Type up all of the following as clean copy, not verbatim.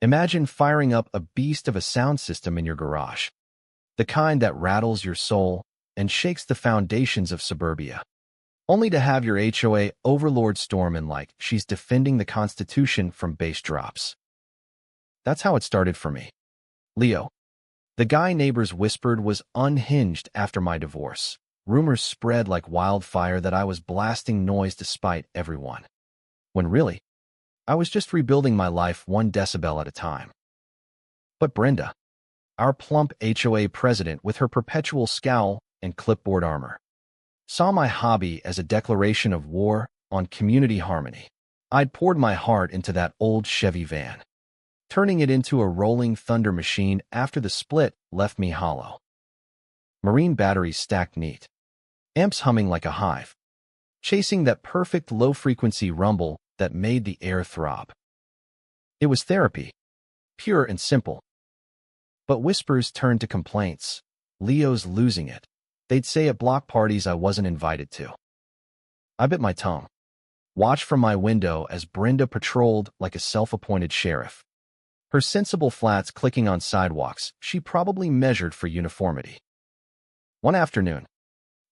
Imagine firing up a beast of a sound system in your garage, the kind that rattles your soul and shakes the foundations of suburbia, only to have your HOA overlord storm in like she's defending the Constitution from bass drops. That's how it started for me. Leo, the guy neighbors whispered was unhinged after my divorce. Rumors spread like wildfire that I was blasting noise to spite everyone, when really, I was just rebuilding my life 1 decibel at a time. But Brenda, our plump HOA president with her perpetual scowl and clipboard armor, saw my hobby as a declaration of war on community harmony. I'd poured my heart into that old Chevy van. Turning it into a rolling thunder machine after the split left me hollow. Marine batteries stacked neat, amps humming like a hive, chasing that perfect low-frequency rumble that made the air throb. It was therapy, pure and simple. But whispers turned to complaints. Leo's losing it. They'd say at block parties I wasn't invited to. I bit my tongue, watched from my window as Brenda patrolled like a self-appointed sheriff. Her sensible flats clicking on sidewalks she probably measured for uniformity. One afternoon,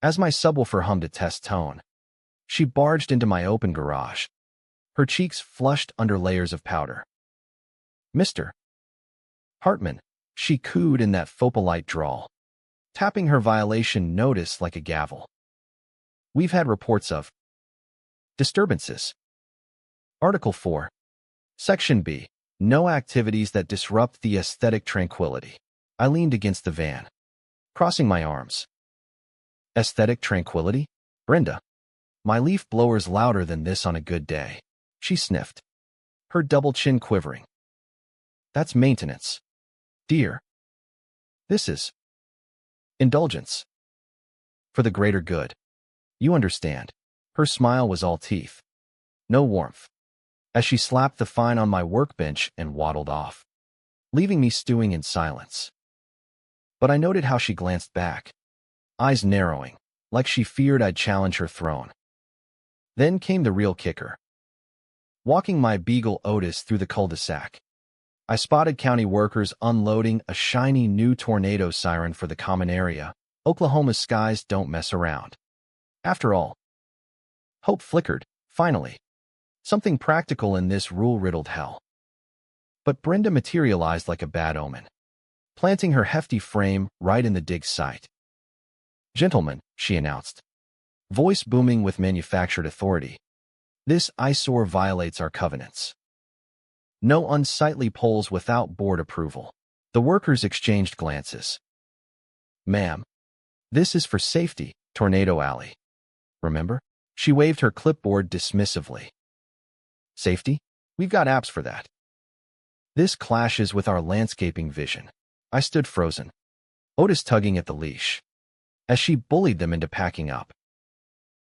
as my subwoofer hummed a test tone, she barged into my open garage, her cheeks flushed under layers of powder. "Mr. Hartman," she cooed in that faux-polite drawl, tapping her violation notice like a gavel. "We've had reports of disturbances. Article 4, Section B. No activities that disrupt the aesthetic tranquility." I leaned against the van, crossing my arms. "Aesthetic tranquility? Brenda, my leaf blower's louder than this on a good day." She sniffed, her double chin quivering. "That's maintenance, dear. This is indulgence. For the greater good. You understand." Her smile was all teeth, no warmth, as she slapped the fine on my workbench and waddled off, leaving me stewing in silence. But I noted how she glanced back, eyes narrowing, like she feared I'd challenge her throne. Then came the real kicker. Walking my beagle Otis through the cul-de-sac, I spotted county workers unloading a shiny new tornado siren for the common area. Oklahoma's skies don't mess around. After all, hope flickered, finally. Something practical in this rule-riddled hell. But Brenda materialized like a bad omen, planting her hefty frame right in the dig site. "Gentlemen," she announced, voice booming with manufactured authority, "this eyesore violates our covenants. No unsightly poles without board approval." The workers exchanged glances. "Ma'am, this is for safety, Tornado Alley. Remember?" She waved her clipboard dismissively. "Safety? We've got apps for that." "This clashes with our landscaping vision." I stood frozen, Otis tugging at the leash, as she bullied them into packing up.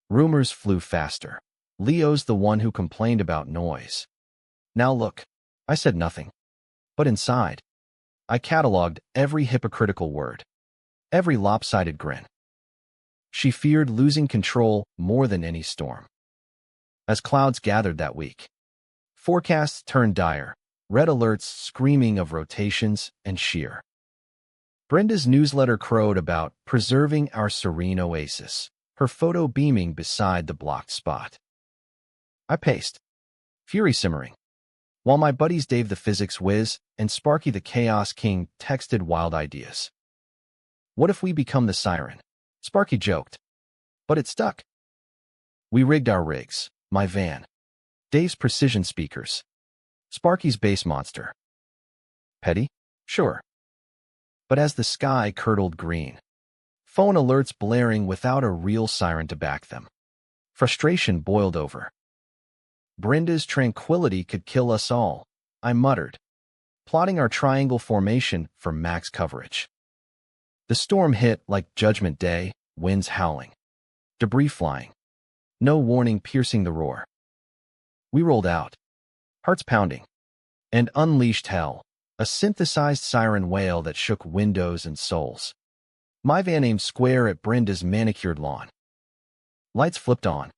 Rumors flew faster. Leo's the one who complained about noise. "Now look," I said nothing. But inside, I cataloged every hypocritical word, every lopsided grin. She feared losing control more than any storm. As clouds gathered that week, forecasts turned dire, red alerts screaming of rotations and shear. Brenda's newsletter crowed about preserving our serene oasis, her photo beaming beside the blocked spot. I paced, fury simmering, while my buddies Dave the physics whiz and Sparky the chaos king texted wild ideas. "What if we become the Siren?" Sparky joked, but it stuck. We rigged our rigs, my van, Dave's precision speakers, Sparky's bass monster. Petty? Sure. But as the sky curdled green, phone alerts blaring without a real siren to back them, frustration boiled over. Brenda's tranquility could kill us all, I muttered, plotting our triangle formation for max coverage. The storm hit like Judgment Day, winds howling, debris flying, no warning piercing the roar. We rolled out, hearts pounding, and unleashed hell, a synthesized siren wail that shook windows and souls. My van aimed square at Brenda's manicured lawn. Lights flipped on,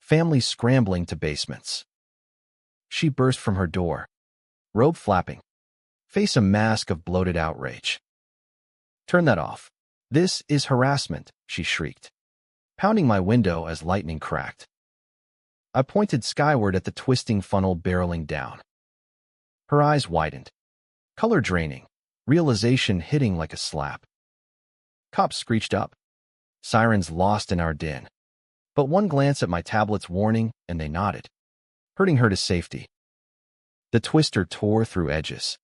families scrambling to basements. She burst from her door, robe flapping, face a mask of bloated outrage. "Turn that off. This is harassment," she shrieked, pounding my window as lightning cracked. I pointed skyward at the twisting funnel barreling down. Her eyes widened, color draining, realization hitting like a slap. Cops screeched up, sirens lost in our din. But one glance at my tablet's warning, and they nodded, herding her to safety. The twister tore through edges,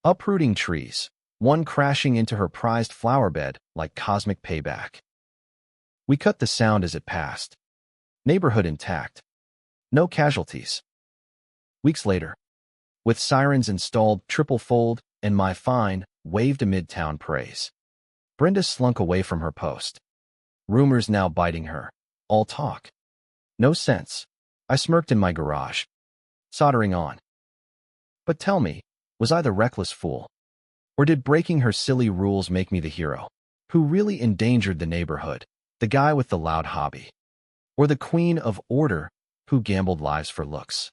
uprooting trees, one crashing into her prized flower bed like cosmic payback. We cut the sound as it passed. Neighborhood intact. No casualties. Weeks later, with sirens installed triple-fold and my fine waved amid town praise, Brenda slunk away from her post. Rumors now biting her. All talk. No sense. I smirked in my garage, soldering on. But tell me, was I the reckless fool? Or did breaking her silly rules make me the hero, who really endangered the neighborhood, the guy with the loud hobby? Or the queen of order, who gambled lives for looks?